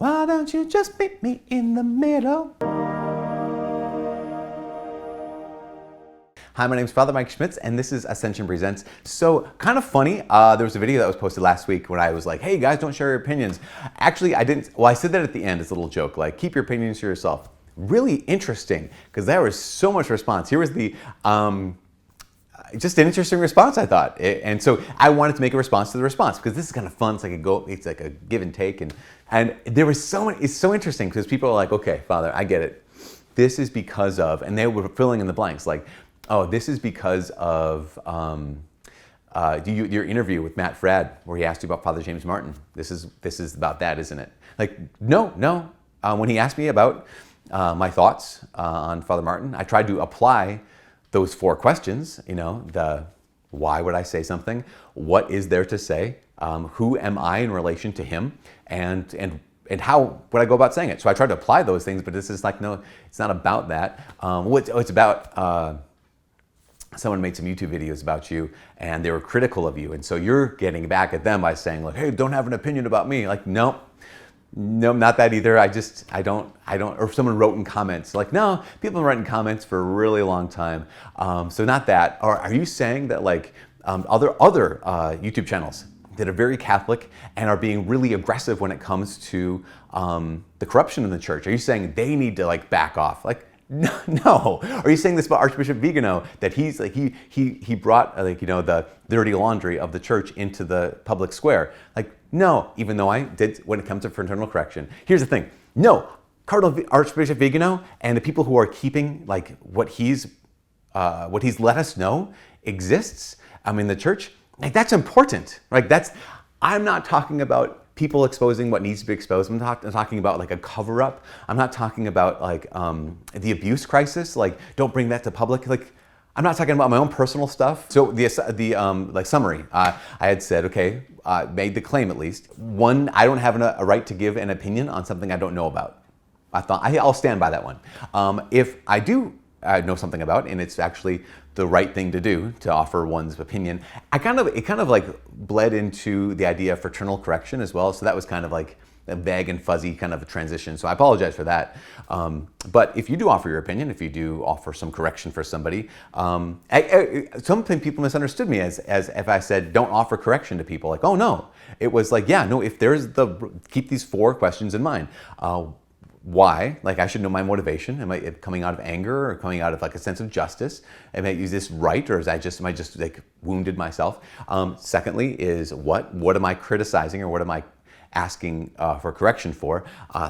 Why don't you just meet me in the middle? Hi, my name is Father Mike Schmitz, and this is Ascension Presents. So, kind of funny, there was a video that was posted last week when I was like, hey guys, don't share your opinions. Actually, I didn't, well, I said that at the end as a little joke, like, keep your opinions to yourself. Really interesting, because there was so much response. Here was the, just an interesting response, I thought. And so I wanted to make a response to the response, because this is kind of fun. It's like a give and take. And there was so many, it's so interesting, because people are like, okay, Father, I get it. This is because of, and they were filling in the blanks, like, oh, this is because of your interview with Matt Fradd, where he asked you about Father James Martin. This is about that, isn't it? Like, no. When he asked me about my thoughts on Father Martin, I tried to apply those 4 questions. You know, the why would I say something? What is there to say? Who am I in relation to him? And how would I go about saying it? So I tried to apply those things, but this is like, no, it's not about that. It's about. Someone made some YouTube videos about you and they were critical of you. And so you're getting back at them by saying like, hey, don't have an opinion about me. Like, no, not that either. I don't, or someone wrote in comments like, no, people have written comments for a really long time. So not that. Or are you saying that like other YouTube channels that are very Catholic and are being really aggressive when it comes to the corruption in the church? Are you saying they need to like back off? Like, no. Are you saying this about Archbishop Vigano, that he's like he brought like, you know, the dirty laundry of the church into the public square? Like, no, even though I did when it comes to fraternal correction. Here's the thing. No, Archbishop Vigano and the people who are keeping like what he's let us know exists in the church, like that's important. Like I'm not talking about people exposing what needs to be exposed. I'm talking about like a cover-up. I'm not talking about like the abuse crisis. Like, don't bring that to public. Like, I'm not talking about my own personal stuff. So the like summary, I had said, okay, made the claim at least. 1, I don't have a right to give an opinion on something I don't know about. I'll stand by that one. If I do know something about, and it's actually the right thing to do to offer one's opinion, it kind of like bled into the idea of fraternal correction as well. So that was kind of like a vague and fuzzy kind of a transition. So I apologize for that. But if you do offer your opinion, if you do offer some correction for somebody, some people misunderstood me as if I said don't offer correction to people. Like, oh no, it was like, yeah, no. If there's keep these 4 questions in mind. Why? Like, I should know my motivation. Am I coming out of anger or coming out of like a sense of justice? Am I, is this right, or am I just like wounded myself? Secondly, is what am I criticizing, or what am I asking for correction for?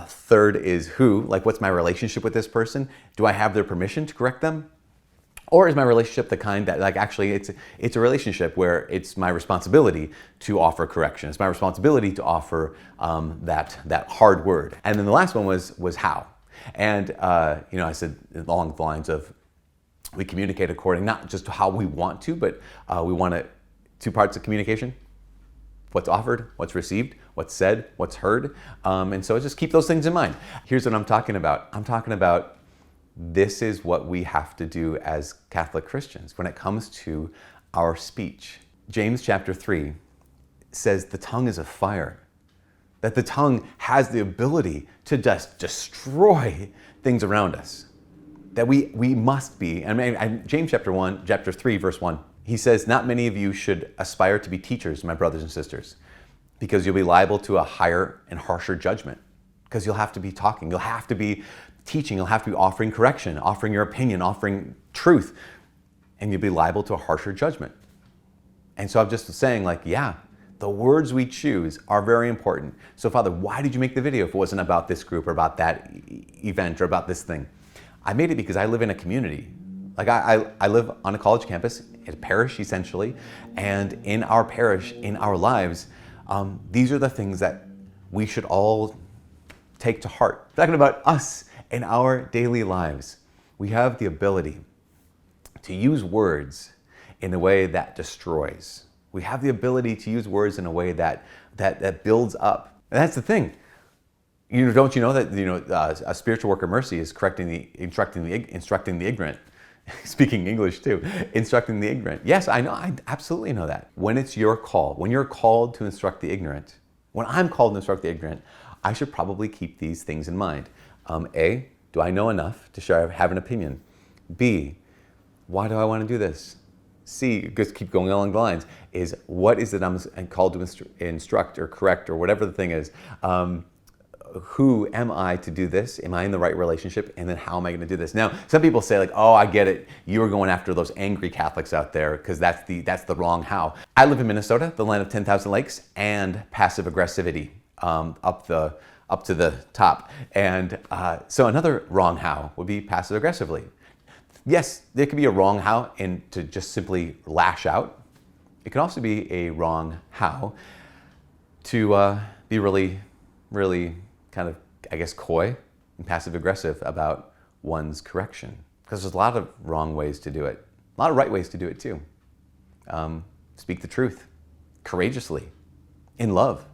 Third is who? Like, what's my relationship with this person? Do I have their permission to correct them? Or is my relationship the kind that like actually it's a relationship where it's my responsibility to offer correction. It's my responsibility to offer that hard word. And then the last one was how. And you know, I said along the lines of we communicate according not just to how we want to, but we want 2 parts of communication: what's offered, what's received, what's said, what's heard. And so just keep those things in mind. Here's what I'm talking about. I'm talking about this is what we have to do as Catholic Christians when it comes to our speech. James chapter 3 says the tongue is a fire, that the tongue has the ability to just destroy things around us, that we must be. James chapter 3, verse 1, he says, not many of you should aspire to be teachers, my brothers and sisters, because you'll be liable to a higher and harsher judgment, because you'll have to be talking, you'll have to be teaching, you'll have to be offering correction, offering your opinion, offering truth, and you'll be liable to a harsher judgment. And so I'm just saying, like, yeah, the words we choose are very important. So Father, why did you make the video if it wasn't about this group or about that event or about this thing? I made it because I live in a community. Like I live on a college campus, in a parish essentially, and in our parish, in our lives, these are the things that we should all take to heart. Talking about us in our daily lives, we have the ability to use words in a way that destroys. We have the ability to use words in a way that builds up. And that's the thing. Don't you know that a spiritual work of mercy is instructing the ignorant. Speaking English too, instructing the ignorant. Yes, I know. I absolutely know that. When it's your call, when you're called to instruct the ignorant, when I'm called to instruct the ignorant, I should probably keep these things in mind. A, do I know enough to have an opinion? B, why do I want to do this? C, just keep going along the lines, is what is it I'm called to instruct or correct or whatever the thing is. Who am I to do this? Am I in the right relationship? And then how am I going to do this? Now, some people say like, oh, I get it. You were going after those angry Catholics out there because that's the wrong how. I live in Minnesota, the land of 10,000 lakes, and passive aggressivity up to the top. And so another wrong how would be passive aggressively. Yes, there could be a wrong how and to just simply lash out. It can also be a wrong how to be really, really kind of, I guess, coy and passive aggressive about one's correction. Because there's a lot of wrong ways to do it. A lot of right ways to do it too. Speak the truth, courageously, in love,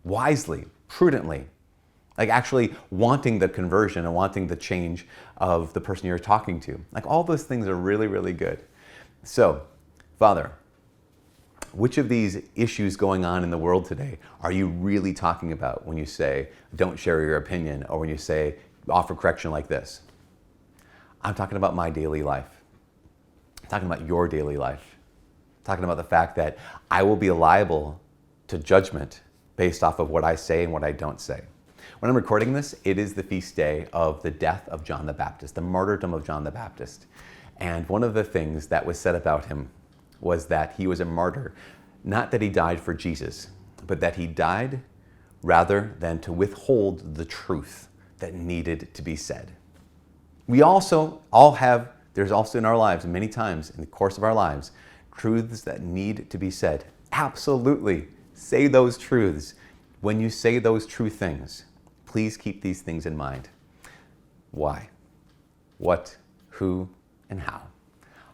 wisely, prudently. Like actually wanting the conversion and wanting the change of the person you're talking to. Like all those things are really, really good. So, Father, which of these issues going on in the world today are you really talking about when you say, don't share your opinion, or when you say, offer correction like this? I'm talking about my daily life. I'm talking about your daily life. I'm talking about the fact that I will be liable to judgment based off of what I say and what I don't say. When I'm recording this, it is the feast day of the death of John the Baptist, the martyrdom of John the Baptist. And one of the things that was said about him was that he was a martyr, not that he died for Jesus, but that he died rather than to withhold the truth that needed to be said. We also all have, there's also in our lives, many times in the course of our lives, truths that need to be said. Absolutely, say those truths. When you say those true things, please keep these things in mind. Why? What? Who? And how?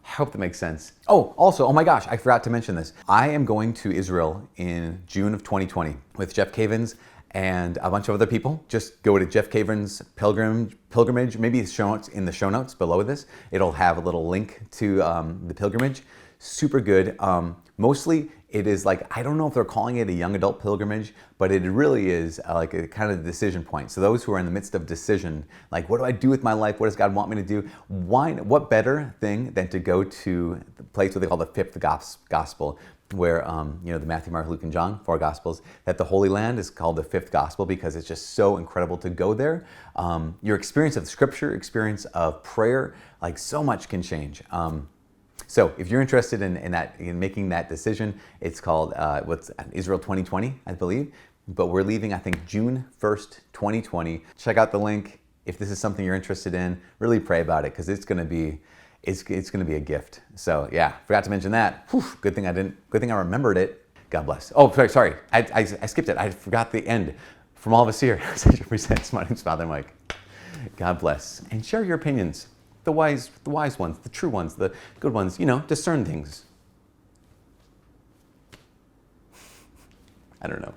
I hope that makes sense. Oh, also, oh my gosh, I forgot to mention this. I am going to Israel in June of 2020 with Jeff Cavins and a bunch of other people. Just go to Jeff Cavins' pilgrimage, maybe in the show notes below this. It'll have a little link to the pilgrimage. Super good. Mostly it is like, I don't know if they're calling it a young adult pilgrimage, but it really is like a kind of decision point. So those who are in the midst of decision, like what do I do with my life? What does God want me to do? What better thing than to go to the place what they call the fifth gospel, where the Matthew, Mark, Luke, and John, 4 gospels, that the Holy Land is called the fifth gospel because it's just so incredible to go there. Your experience of scripture, experience of prayer, like so much can change. So if you're interested in making that decision, it's called Israel 2020, I believe. But we're leaving, I think, June 1st, 2020. Check out the link if this is something you're interested in. Really pray about it because it's going to be a gift. So yeah, forgot to mention that. Whew, good thing I remembered it. God bless. Oh, sorry. I skipped it. I forgot the end. From all of us here, such a presents. My name's Father Mike. God bless. And share your opinions. The wise ones, the true ones, the good ones, discern things. I don't know.